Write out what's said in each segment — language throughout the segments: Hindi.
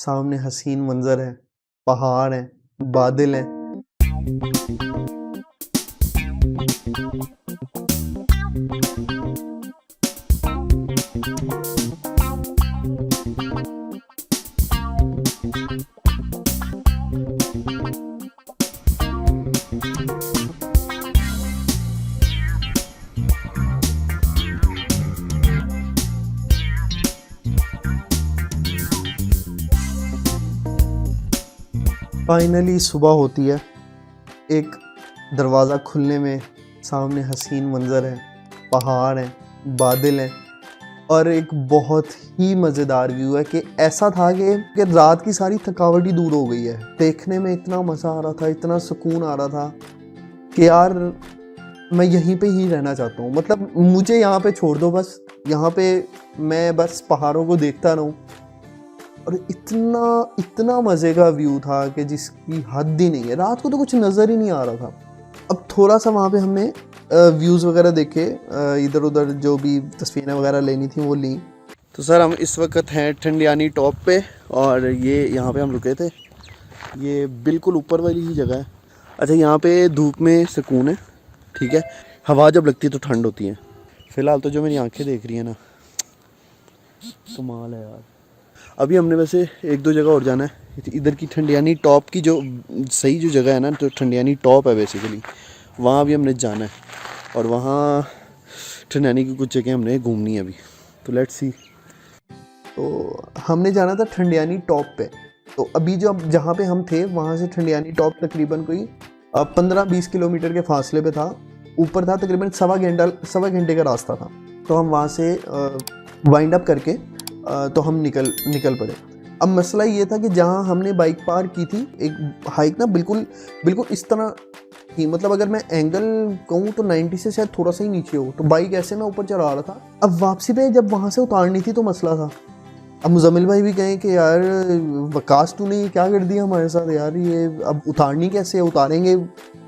सामने हसीन मंजर है, पहाड़ हैं, बादल हैं। फाइनली सुबह होती है, एक दरवाज़ा खुलने में सामने हसीन मंजर है, पहाड़ हैं, बादल हैं और एक बहुत ही मज़ेदार व्यू है कि ऐसा था कि रात की सारी थकावट ही दूर हो गई है। देखने में इतना मज़ा आ रहा था, इतना सुकून आ रहा था कि यार मैं यहीं पे ही रहना चाहता हूँ। मतलब मुझे यहाँ पे छोड़ दो, बस यहाँ पे मैं बस पहाड़ों को देखता रहूँ। और इतना मज़े का व्यू था कि जिसकी हद ही नहीं है। रात को तो कुछ नज़र ही नहीं आ रहा था। अब थोड़ा सा वहाँ पे हमने व्यूज़ वगैरह देखे, इधर उधर जो भी तस्वीरें वगैरह लेनी थी वो ली। तो सर हम इस वक्त हैं ठंडियानी टॉप पे और ये यहाँ पे हम रुके थे। ये बिल्कुल ऊपर वाली ही जगह है। अच्छा, यहाँ पे धूप में सुकून है, ठीक है। हवा जब लगती है तो ठंड होती है। फ़िलहाल तो जो मेरी आंखें देख रही हैं ना, कमाल है यार। अभी हमने वैसे एक दो जगह और जाना है। इधर की ठंडियानी टॉप की जो सही जो जगह है ना, तो ठंडियानी टॉप है बेसिकली, वहाँ भी हमने जाना है और वहाँ ठंडियानी की कुछ जगह हमने घूमनी है अभी। तो लेट्स सी। तो हमने जाना था ठंडियानी टॉप पे। तो अभी जो जहाँ पे हम थे वहाँ से ठंडियानी टॉप तकरीबन कोई 15-20 किलोमीटर के फासले पे था। ऊपर था तकरीबन सवा घंटे का रास्ता था। तो हम वहाँ से वाइंड अप करके तो हम निकल पड़े। अब मसला ये था कि जहाँ हमने बाइक पार्क की थी, एक हाइक ना बिल्कुल इस तरह थी। मतलब अगर मैं एंगल कहूँ तो 90 से शायद थोड़ा सा ही नीचे हो, तो बाइक ऐसे मैं ऊपर चढ़ा रहा था। अब वापसी पे जब वहाँ से उतारनी थी तो मसला था। अब मुजम्मिल भाई भी कहें कि यार वकास तूने ये क्या कर दिया हमारे साथ यार, ये अब उतारनी कैसे है, उतारेंगे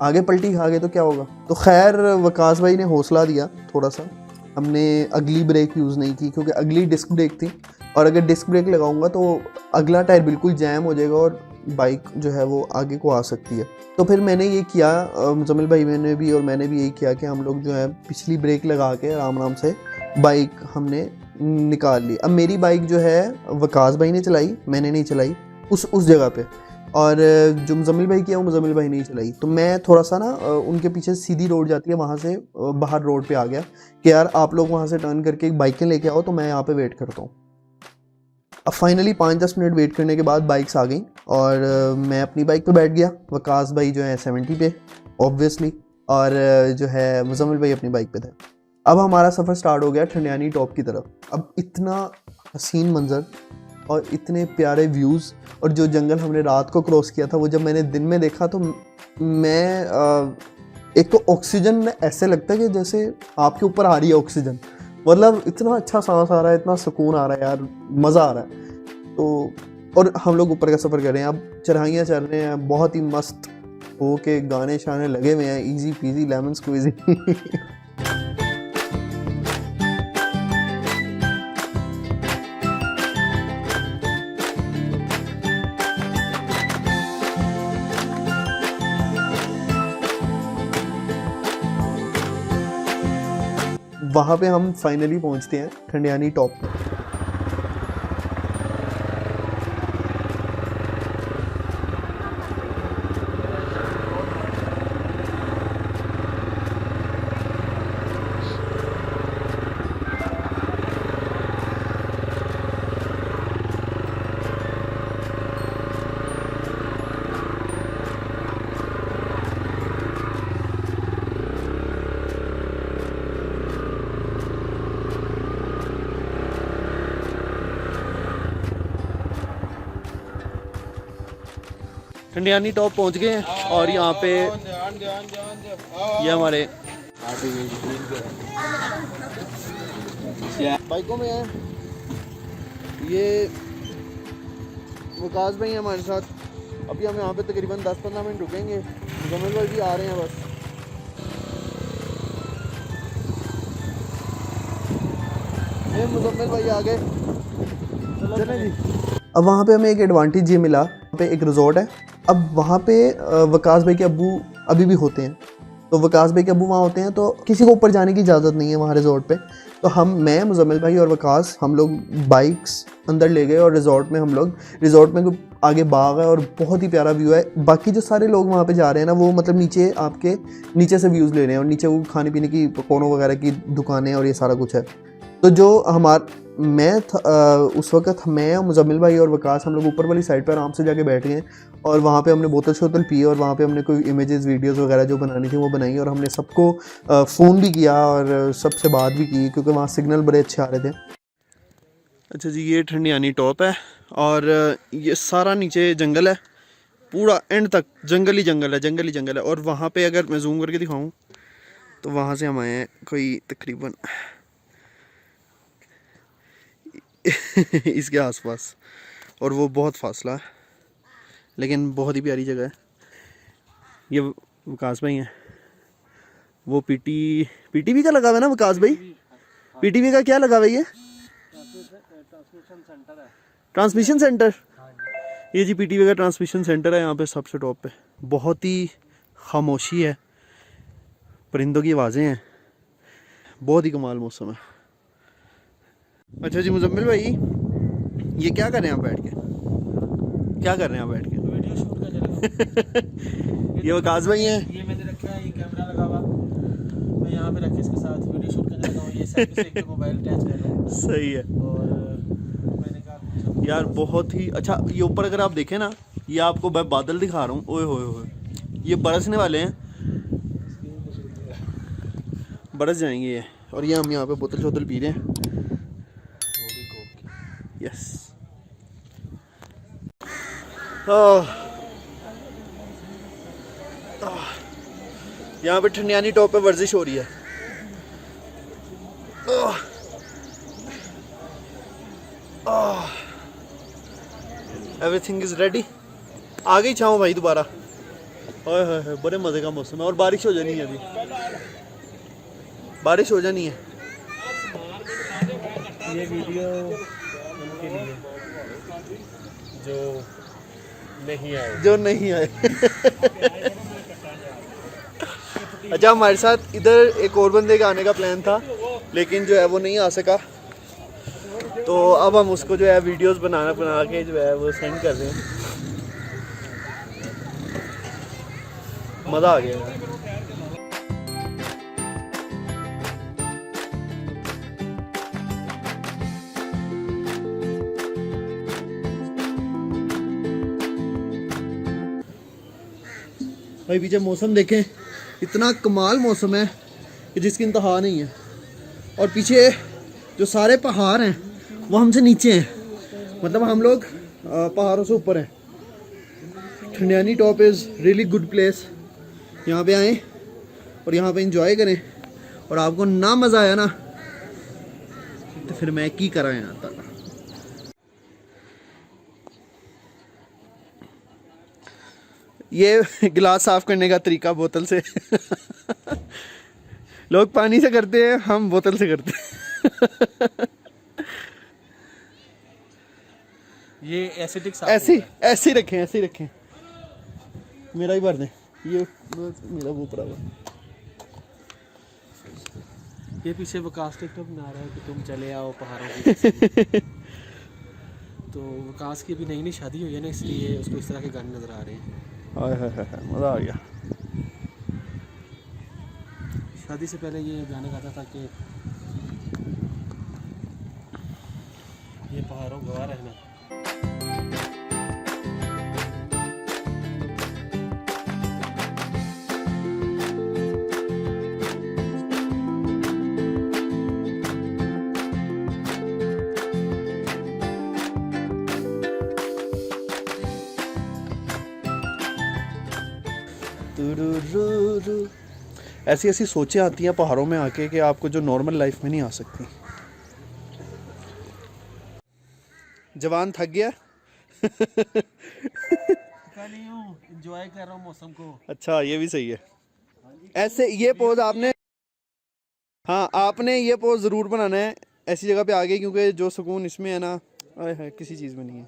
आगे पलटी खा गए तो क्या होगा। तो खैर वकास भाई ने हौसला दिया थोड़ा सा। हमने अगली ब्रेक यूज़ नहीं की क्योंकि अगली डिस्क ब्रेक थी और अगर डिस्क ब्रेक लगाऊंगा तो अगला टायर बिल्कुल जैम हो जाएगा और बाइक जो है वो आगे को आ सकती है। तो फिर मैंने ये किया, मुजम्मिल भाई मैंने भी और मैंने भी यही किया कि हम लोग जो है पिछली ब्रेक लगा के आराम से बाइक हमने निकाल ली। अब मेरी बाइक जो है वकास भाई ने चलाई, मैंने नहीं चलाई उस जगह पे, और जो मुजम्मिल भाई किया वो मुजम्मिल भाई नहीं चलाई। तो मैं थोड़ा सा ना उनके पीछे सीधी रोड जाती है वहाँ से बाहर रोड पे आ गया कि यार आप लोग वहाँ से टर्न करके बाइकें लेके आओ, तो मैं यहाँ पे वेट करता हूँ। अब फाइनली 5-10 मिनट वेट करने के बाद बाइक्स आ गई और मैं अपनी बाइक पे बैठ गया। वकास भाई जो है 70 पे ऑब्वियसली, और जो है मुजम्मिल भाई अपनी बाइक पे थे। अब हमारा सफ़र स्टार्ट हो गया ठंडियानी टॉप की तरफ। अब इतना हसीन मंजर और इतने प्यारे व्यूज़, और जो जंगल हमने रात को क्रॉस किया था वो जब मैंने दिन में देखा तो मैं एक तो ऑक्सीजन ऐसे लगता है कि जैसे आपके ऊपर आ रही है ऑक्सीजन। मतलब इतना अच्छा सांस आ रहा है, इतना सुकून आ रहा है यार, मज़ा आ रहा है। तो और हम लोग ऊपर का सफ़र कर रहे हैं, अब चढ़ाइयाँ चल रहे हैं, बहुत ही मस्त हो के गाने शाने लगे हुए हैं, ईजी पीजी लेमन स्क्वीजी। वहाँ पे हम फाइनली पहुँचते हैं ठंडियानी टॉप पे। ठंडियानी टॉप पहुंच गए हैं और यहाँ पे ये हमारे बाइकों में है, ये वकास भाई हैं हमारे साथ। अभी हम यहाँ पे तकरीबन 10-15 मिनट रुकेंगे। मुजम्मिल भाई भी आ रहे हैं बस। ये मुजम्मिल भाई आ गए, चलें जी। अब वहाँ पे हमें एक एडवांटेज ये मिला, वहाँ पे एक रिजॉर्ट है। अब वहाँ पे वकास भाई के अब्बू अभी भी होते हैं, तो वकास भाई के अब्बू वहाँ होते हैं, तो किसी को ऊपर जाने की इजाज़त नहीं है वहाँ रिजॉर्ट पे। तो मैं मुजम्मिल भाई और वकास, हम लोग बाइक्स अंदर ले गए और रिजॉर्ट में रिजॉर्ट में आगे बाग है और बहुत ही प्यारा व्यू है। बाकी जो सारे लोग वहाँ पे जा रहे हैं ना, वो मतलब नीचे से व्यूज़ ले रहे हैं, और नीचे वो खाने पीने की पकौड़ों वगैरह की दुकानें और ये सारा कुछ है। तो जो उस वक़्त मैं और मुजम्मिल भाई और वकास हम लोग ऊपर वाली साइड पर आराम से जाके बैठ गए, और वहाँ पे हमने बोतल शोतल पी, और वहाँ पे हमने कोई इमेजेस वीडियोस वगैरह जो बनानी थी वो बनाई, और हमने सबको फ़ोन भी किया और सबसे बात भी की, क्योंकि वहाँ सिग्नल बड़े अच्छे आ रहे थे। अच्छा जी, ये ठंडियानी टॉप है, और ये सारा नीचे जंगल है, पूरा एंड तक जंगल ही जंगल है। और वहाँ पे अगर मैं जूम करके दिखाऊँ तो वहाँ से हम आए हैं कोई तकरीबन इसके आसपास, और वो बहुत फासला है, लेकिन बहुत ही प्यारी जगह है। ये वकास भाई हैं, वो पीटीवी का लगा हुआ है ना वकास भाई? पीटीवी का क्या लगा हुआ है ये? Transmission centre. ये जी पीटीवी का ट्रांसमिशन सेंटर है यहाँ पे सबसे टॉप पे। बहुत ही खामोशी है, परिंदों की आवाज़ें हैं, बहुत ही कमाल मौसम है। अच्छा जी मुजम्मिल भाई, ये क्या कर रहे हैं आप बैठ के? क्या कर रहे हैं आप बैठ के? वीडियो शूट कर रहे हैं। ये वकास भाई हैं। ये मैंने रखा है, ये कैमरा लगा हुआ, मैं यहाँ पे रखे इसके साथ वीडियो शूट करने लगा हूँ। ये साइड से एक मोबाइल अटैच कर रहा हूँ। सही है। और मैंने कहा यार बहुत ही अच्छा। ये ऊपर अगर आप देखें ना, ये आपको मैं बादल दिखा रहा हूँ, ओए होए होए, ये बरसने वाले हैं, बरस जाएंगे ये। और ये हम यहाँ पे बोतल शोतल पी रहे हैं। यस। यहाँ पे ठंडियानी टॉप पे वर्जिश हो रही है। Everything is ready. आ गई छाऊं भाई दोबारा। ओए होए, बड़े मज़े का मौसम है, और बारिश हो जानी है, अभी बारिश हो जानी है। ये वीडियो उनके लिए जो नहीं आए अच्छा, हमारे साथ इधर एक और बंदे का आने का प्लान था, लेकिन जो है वो नहीं आ सका, तो अब हम उसको जो है वीडियोस बना के जो है वो सेंड कर रहे हैं। मज़ा आ गया। भाई पीछे मौसम देखें, इतना कमाल मौसम है कि जिसकी इंतहा नहीं है। और पीछे जो सारे पहाड़ हैं वो हमसे नीचे हैं, मतलब हम लोग पहाड़ों से ऊपर हैं। Thandiani top is really good place. यहाँ पे आएँ और यहाँ पे इंजॉय करें, और आपको ना मज़ा आया ना तो फिर मैं की करा यहाँ तक। ये गिलास साफ करने का तरीका बोतल से लोग पानी से करते हैं, हम बोतल से करते हैं। ये एसिडिक ऐसे ही रखें। मेरा ही भर दें, ये मेरा वो पड़ा हुआ। ये पीछे वकास टिकटॉक बना रहा है कि तुम चले आओ पहाड़ों की तो वकास की अभी नई शादी हुई है ना, इसलिए उसको इस तरह के गाने नजर आ रहे हैं। हाय हाय हाय, मज़ा आ गया। शादी से पहले ये गाने गाता था कि ये पहाड़ों गवा रहना। ऐसी ऐसी सोचें आती हैं पहाड़ों में आके कि आपको जो नॉर्मल लाइफ में नहीं आ सकती। जवान थक गया एंजॉय कर रहा हूँ मौसम को। अच्छा, ये भी सही है। ऐसे ये पोज आपने, हाँ आपने ये पोज ज़रूर बनाना है ऐसी जगह पे आगे, क्योंकि जो सुकून इसमें है ना, आए है किसी चीज़ में नहीं है।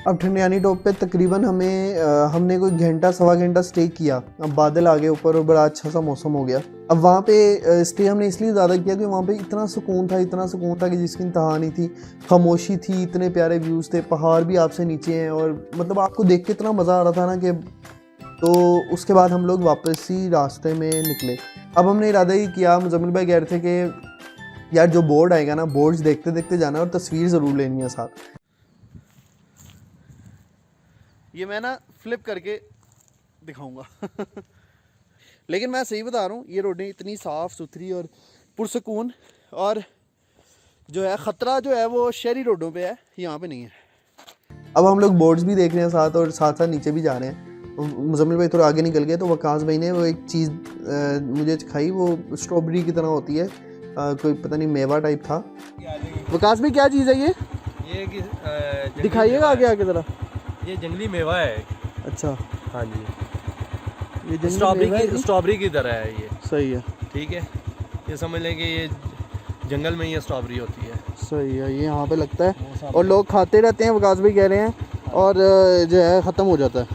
अब ठंडियानी टॉप पे तकरीबन हमने कोई घंटा सवा घंटा स्टे किया। अब बादल आ गए ऊपर और बड़ा अच्छा सा मौसम हो गया। अब वहाँ पे स्टे हमने इसलिए ज़्यादा किया कि वहाँ पे इतना सुकून था कि जिसकी इंतहा नहीं थी। खामोशी थी, इतने प्यारे व्यूज़ थे, पहाड़ भी आपसे नीचे हैं और मतलब आपको देख के इतना मज़ा आ रहा था ना कि तो उसके बाद हम लोग वापस ही रास्ते में निकले। अब हमने इरादा ही किया, मुजम्मिल भाई कह रहे थे कि यार जो बोर्ड आएगा ना, बोर्ड्स देखते देखते जाना और तस्वीर ज़रूर लेनी है साथ। ये मैं ना फ्लिप करके दिखाऊंगा लेकिन मैं सही बता रहा हूँ, ये रोडें इतनी साफ़ सुथरी और पुरसकून, और जो है ख़तरा जो है वो शहरी रोडों पे है, यहाँ पे नहीं है। अब हम लोग बोर्ड्स भी देख रहे हैं साथ और साथ साथ नीचे भी जा रहे हैं। मुजम्मिल भाई थोड़ा आगे निकल गए तो वकास भाई ने वो एक चीज़ मुझे खाई, वो स्ट्रॉबेरी की तरह होती है, कोई पता नहीं मेवा टाइप था। वकास भाई क्या चीज़ है ये दिखाइएगा आगे आगे ज़रा। ये जंगली मेवा है। अच्छा, हाँ जी, ये स्ट्रॉबेरी की तरह है ये। सही है, ठीक है, ये समझ लें कि ये जंगल में ये स्ट्रॉबेरी होती है। सही है। ये यहाँ पे लगता है और लोग खाते रहते हैं, वकास भाई कह रहे हैं, और जो है ख़त्म हो जाता है।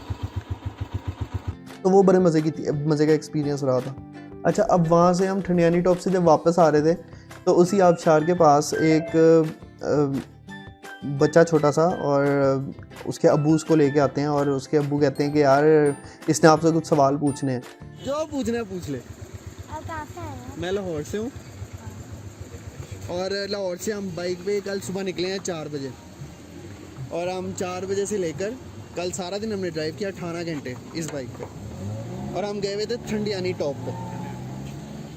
तो वो बड़े मज़े का एक्सपीरियंस रहा था। अच्छा, अब वहाँ से हम ठंडियानी टॉप से जब वापस आ रहे थे तो उसी आबशार के पास एक बच्चा छोटा सा और उसके अब्बू उसको लेके आते हैं और उसके अब्बू कहते हैं कि यार इसने आपसे कुछ सवाल पूछने हैं। जो पूछना है पूछ ले। आप कहाँ से आए हैं? मैं लाहौर से हूँ और लाहौर से हम बाइक पे कल सुबह निकले हैं 4 बजे, और हम 4 बजे से लेकर कल सारा दिन हमने ड्राइव किया 18 घंटे इस बाइक पे, और हम गए हुए थे ठंडियानी टॉप पे।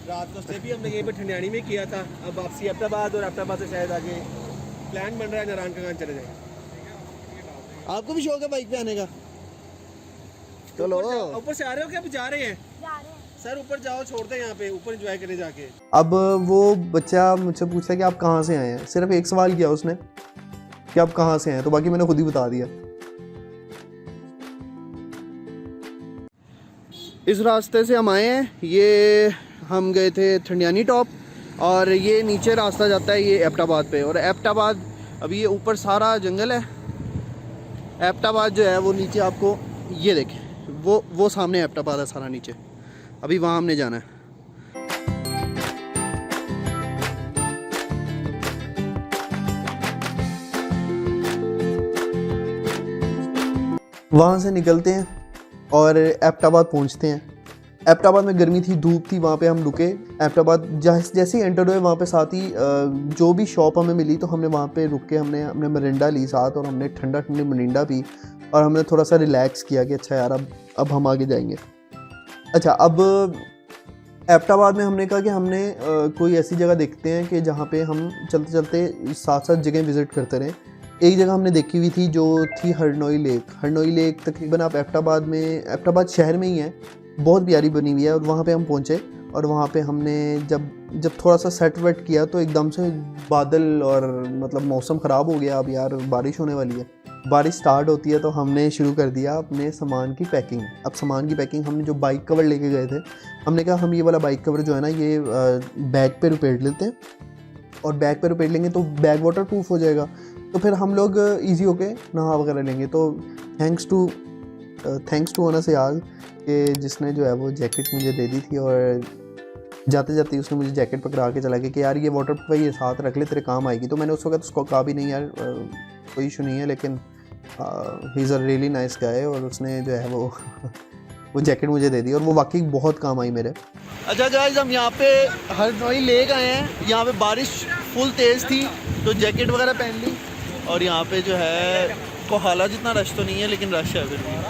रात को स्टे भी हमने यहीं पे ठंडियानी में किया था। अब वापसी एबटाबाद और एबटाबाद से शायद आगे प्लान बन रहा है नारायण का चले जाए। आपको भी शौक है बाइक पे आने का? चलो, ऊपर से आ रहे हो क्या? अभी जा रहे हैं जा रहे हैं। सर, ऊपर जाओ, छोड़ते हैं यहाँ पे, ऊपर एंजॉय करने जाके। अब वो बच्चा मुझसे पूछता है कि आप कहाँ से आए हैं। सिर्फ एक सवाल किया उसने कि आप कहाँ से आए हैं, तो बाकी मैंने खुद ही बता दिया। इस रास्ते से हम आए हैं, ये हम गए थे ठंडियानी टॉप, और ये नीचे रास्ता जाता है ये एबटाबाद पे, और एबटाबाद अभी ये ऊपर सारा जंगल है। एबटाबाद जो है वो नीचे आपको ये देखें, वो सामने एबटाबाद है सारा नीचे। अभी वहाँ हमने जाना है। वहाँ से निकलते हैं और एबटाबाद पहुँचते हैं। एबटाबाद में गर्मी थी, धूप थी, वहाँ पे हम रुके। एबटाबाद जैसे ही एंटर हुए वहाँ पे साथ ही जो भी शॉप हमें मिली तो हमने वहाँ पे रुक के हमने मरिंडा ली साथ, और हमने ठंडी मरिंडा पी, और हमने थोड़ा सा रिलैक्स किया कि अच्छा यार अब हम आगे जाएंगे। अच्छा, अब एबटाबाद में हमने कहा कि हमने कोई ऐसी जगह देखते हैं कि जहाँ पे हम चलते चलते साथ साथ जगह विज़िट करते रहें। एक जगह हमने देखी हुई थी जो थी हरनोई लेक। तकरीबन आप एबटाबाद शहर में ही है, बहुत प्यारी बनी हुई है। और वहाँ पे हम पहुँचे, और वहाँ पे हमने जब थोड़ा सा सेट वेट किया तो एकदम से बादल और मतलब मौसम ख़राब हो गया। अब यार बारिश होने वाली है। बारिश स्टार्ट होती है तो हमने शुरू कर दिया अपने सामान की पैकिंग। अब सामान की पैकिंग, हमने जो बाइक कवर लेके गए थे, हमने कहा हम ये वाला बाइक कवर जो है ना ये बैग पे लपेट लेते हैं, और बैग पे लपेट लेंगे तो बैग वाटर प्रूफ हो जाएगा, तो फिर हम लोग ईजी होके नहा वगैरह लेंगे। तो थैंक्स टू अनस याद कि जिसने जो है वो जैकेट मुझे दे दी थी, और जाते जाते उसने मुझे जैकेट पकड़ा के चला गया कि यार ये वाटर प्रूफ है, ये साथ रख ले, तेरे काम आएगी। तो मैंने उस वक्त उसको कहा भी नहीं यार कोई इशू नहीं है, लेकिन he is a really nice guy, और उसने जो है वो जैकेट मुझे दे दी, और वो वाकई बहुत काम आई मेरे। अच्छा गाइस, हम यहाँ पे हरनोई लेक आए हैं। यहाँ पे बारिश फुल तेज़ थी तो जैकेट वगैरह पहन ली, और यहाँ पे जो है कोहाला जितना रश तो नहीं है लेकिन रश है फिर भी।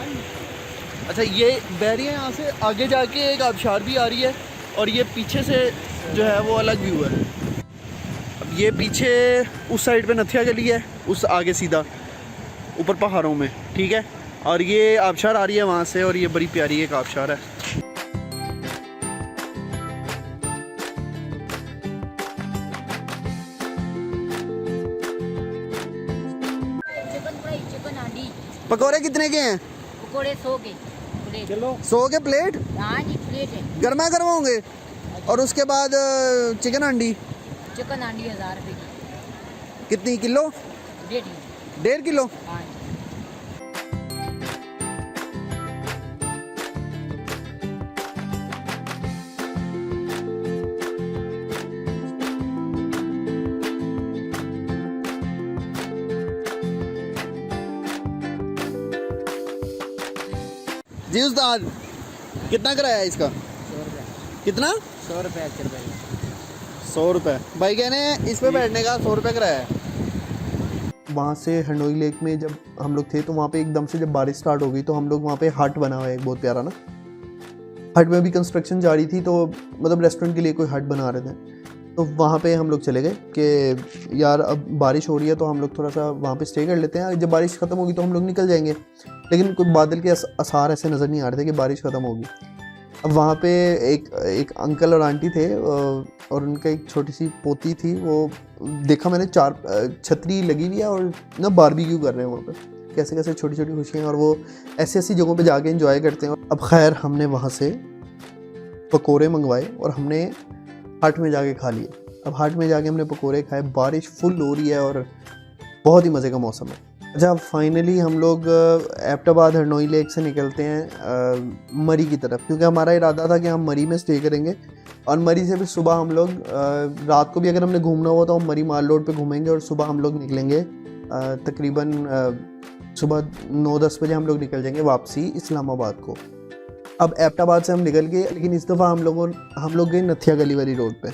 अच्छा, ये बहरी है, यहाँ से आगे जाके एक आबशार भी आ रही है, और ये पीछे से जो है वो अलग व्यू है। अब ये पीछे उस साइड पे नथिया गली है, उस आगे सीधा ऊपर पहाड़ों में, ठीक है। और ये आबशार आ रही है वहाँ से, और ये बड़ी प्यारी एक आबशार है। चिकन फ्राई, चिकन हांडी, पकौड़े कितने के हैं? पकोड़े 100 के प्लेट। 100 के प्लेट? हाँ जी, प्लेट है। गर्मा गर्म होंगे। और उसके बाद चिकन हांडी चिकन हांडी 1000 रुपये की। कितनी किलो? 1.5 किलो। हाँ जी। जी उस्ताद, कितना किराया है इसका? 100 रुपये। कितना? 100 रुपये 1 रुपये। 100 रुपये। भाई कहने इस पे बैठने का 100 रुपये किराया है। वहाँ से हंडोई लेक में जब हम लोग थे तो वहाँ पे एकदम से जब बारिश स्टार्ट हो गई तो हम लोग वहाँ पे हट बना हुआ है एक बहुत प्यारा ना, हट में भी कंस्ट्रक्शन जारी थी, तो मतलब रेस्टोरेंट के लिए कोई हट बना रहे थे। तो वहाँ पे हम लोग चले गए कि यार अब बारिश हो रही है तो हम लोग थोड़ा सा वहाँ पे स्टे कर लेते हैं, जब बारिश ख़त्म होगी तो हम लोग निकल जाएंगे। लेकिन कोई बादल के आसार ऐसे नज़र नहीं आ रहे थे कि बारिश ख़त्म होगी। अब वहाँ पे एक अंकल और आंटी थे और उनका एक छोटी सी पोती थी। वो देखा मैंने, 4 छतरी लगी हुई है और ना बारबेक्यू कर रहे हैं वहाँ पे, कैसे कैसे छोटी छोटी खुशियाँ, और वो ऐसी ऐसी जगहों पे जाके एंजॉय करते हैं। अब खैर हमने वहाँ से पकोड़े मंगवाए और हमने हट में जाके खा लिए। अब हट में जाके हमने पकोड़े खाए, बारिश फुल हो रही है और बहुत ही मज़े का मौसम है। अच्छा, फाइनली हम लोग एबटाबाद हरनोई लेक से निकलते हैं मरी की तरफ, क्योंकि हमारा इरादा था कि हम मरी में स्टे करेंगे और मरी से भी सुबह हम लोग रात को भी अगर हमने घूमना हुआ तो हम मरी माल रोड पे घूमेंगे और सुबह हम लोग निकलेंगे तकरीबन सुबह 9-10 बजे हम लोग निकल जाएंगे वापसी इस्लामाबाद को। अब एबटाबाद से हम निकल गए, लेकिन इस दफ़ा हम लोग गए नथिया गली वाली रोड पे।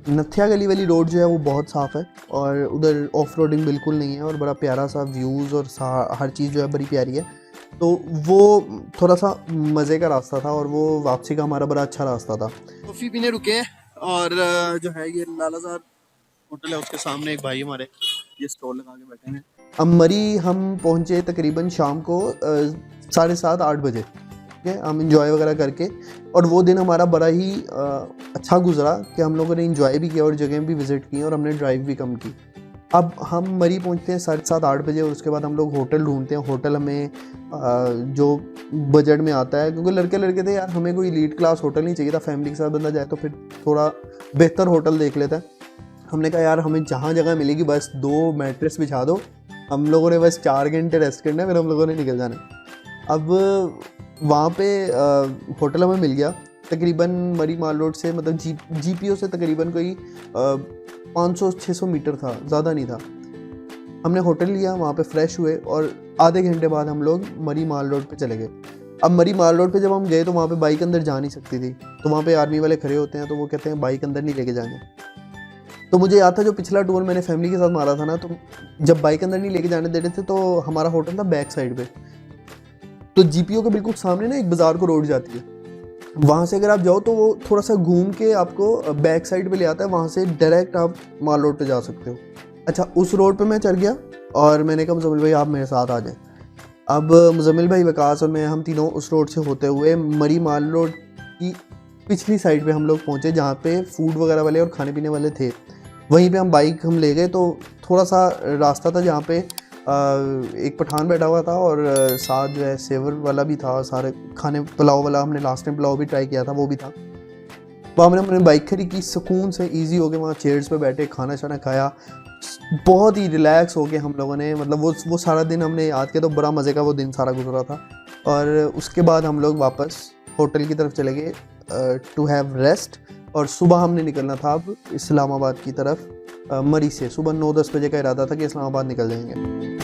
नथिया गली वाली रोड जो है वो बहुत साफ़ है और उधर ऑफ रोडिंग बिल्कुल नहीं है और बड़ा प्यारा सा व्यूज़ और हर चीज़ जो है बड़ी प्यारी है। तो वो थोड़ा सा मज़े का रास्ता था और वो वापसी का हमारा बड़ा अच्छा रास्ता था। कॉफ़ी पीने रुके हैं और जो है ये लालाजार होटल है, उसके सामने एक भाई हमारे ये स्टॉल लगा के बैठे हैं। अब मरी हम पहुँचे तकरीबन शाम को 7:30-8 बजे। ठीक है, हम इंजॉय वगैरह करके, और वो दिन हमारा बड़ा ही अच्छा गुजरा कि हम लोगों ने इंजॉय भी किया और जगह भी विज़िट की और हमने ड्राइव भी कम की। अब हम मरी पहुंचते हैं 7:30-8 बजे और उसके बाद हम लोग होटल ढूंढते हैं। होटल हमें जो बजट में आता है, क्योंकि लड़के थे यार, हमें कोई एलीट क्लास होटल नहीं चाहिए था। फैमिली के साथ बंदा जाए तो फिर थोड़ा बेहतर होटल देख लेता है। हमने कहा यार हमें जहाँ जगह मिलेगी बस 2 मैट्रेस बिछा दो, हम लोगों ने बस 4 घंटे रेस्ट करना है, फिर हम लोगों ने निकल जाना है। अब वहाँ पे होटल हमें मिल गया तकरीबन मरी माल रोड से, मतलब जीपीओ से तकरीबन कोई 500-600 मीटर था, ज़्यादा नहीं था। हमने होटल लिया, वहाँ पे फ्रेश हुए और आधे घंटे बाद हम लोग मरी माल रोड पे चले गए। अब मरी माल रोड पे जब हम गए तो वहाँ पे बाइक अंदर जा नहीं सकती थी, तो वहाँ पे आर्मी वाले खड़े होते हैं तो वो कहते हैं बाइक अंदर नहीं लेके जाने। तो मुझे याद था जो पिछला टूर मैंने फैमिली के साथ मारा था ना, तो जब बाइक अंदर नहीं लेके जाने दे रहे थे तो हमारा होटल था बैक साइड पे, तो जीपीओ के बिल्कुल सामने ना एक बाज़ार को रोड जाती है, वहाँ से अगर आप जाओ तो वो थोड़ा सा घूम के आपको बैक साइड पे ले आता है, वहाँ से डायरेक्ट आप माल रोड पे जा सकते हो। अच्छा, उस रोड पे मैं चल गया और मैंने कहा मुजम्मिल भाई आप मेरे साथ आ जाएं। अब मुजम्मिल भाई, वकास और मैं, हम तीनों उस रोड से होते हुए मरी माल रोड की पिछली साइड पे हम लोग पहुँचे, जहाँ पे फूड वगैरह वाले और खाने पीने वाले थे। वहीं पे हम बाइक ले गए, तो थोड़ा सा रास्ता था जहाँ पे एक पठान बैठा हुआ था और साथ जो है सेवर वाला भी था, सारे खाने पुलाव वाला, हमने लास्ट टाइम पुलाव भी ट्राई किया था, वो भी था। वहाँ हमने अपनी बाइक खड़ी की, सुकून से इजी हो गए, वहाँ चेयर्स पे बैठे, खाना शाना खाया, बहुत ही रिलैक्स हो गए हम लोगों ने। मतलब वो सारा दिन हमने याद किया तो बड़ा मज़े का वो दिन सारा गुजरा था। और उसके बाद हम लोग वापस होटल की तरफ चले गए टू हैव रेस्ट, और सुबह हमने निकलना था अब इस्लामाबाद की तरफ। मरी से सुबह 9-10 बजे का इरादा था कि इस्लामाबाद निकल जाएंगे।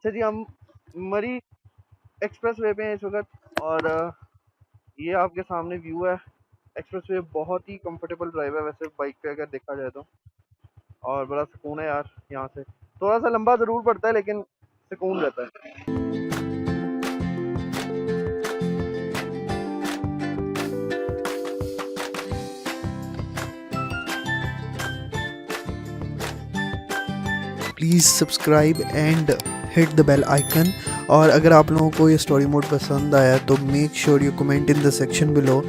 अच्छा जी, हम मरी एक्सप्रेस वे पे हैं इस वक्त और ये आपके सामने व्यू है। एक्सप्रेस वे बहुत ही कंफर्टेबल ड्राइव है वैसे बाइक पे अगर देखा जाए तो, और बड़ा सुकून है यार। यहाँ से थोड़ा सा लंबा ज़रूर पड़ता है लेकिन सुकून रहता है। Please subscribe and hit the bell icon. और अगर आप लोगों को ये स्टोरी मोड पसंद आया तो make sure you comment in the section below.